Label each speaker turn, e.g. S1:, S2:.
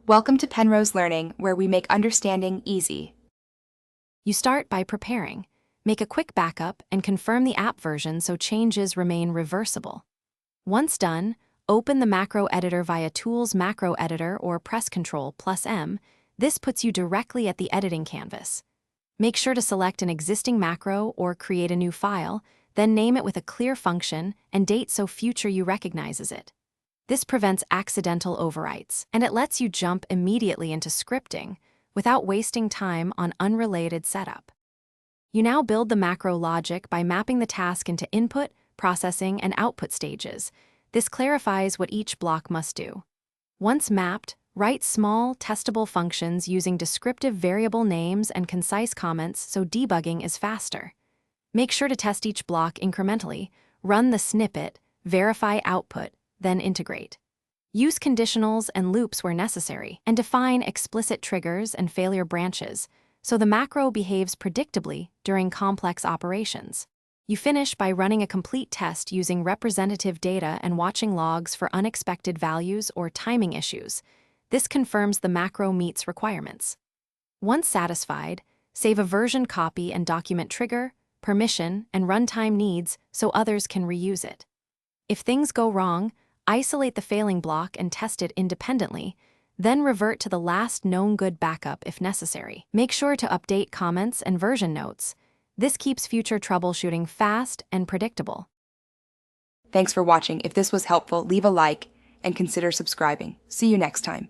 S1: Welcome to Penrose Learning, where we make understanding easy.
S2: You start by preparing. Make a quick backup and confirm the app version so changes remain reversible. Once done, open the macro editor via Tools Macro Editor or press Ctrl+M. This puts you directly at the editing canvas. Make sure to select an existing macro or create a new file, then name it with a clear function and date so future you recognizes it. This prevents accidental overwrites, and it lets you jump immediately into scripting without wasting time on unrelated setup. You now build the macro logic by mapping the task into input, processing, and output stages. This clarifies what each block must do. Once mapped, write small, testable functions using descriptive variable names and concise comments so debugging is faster. Make sure to test each block incrementally, run the snippet, verify output, then integrate. Use conditionals and loops where necessary, and define explicit triggers and failure branches so the macro behaves predictably during complex operations. You finish by running a complete test using representative data and watching logs for unexpected values or timing issues. This confirms the macro meets requirements. Once satisfied, save a version copy and document trigger, permission, and runtime needs so others can reuse it. If things go wrong, isolate the failing block and test it independently, then revert to the last known good backup if necessary. Make sure to update comments and version notes. This keeps future troubleshooting fast and predictable.
S1: Thanks for watching. If this was helpful, leave a like and consider subscribing. See you next time.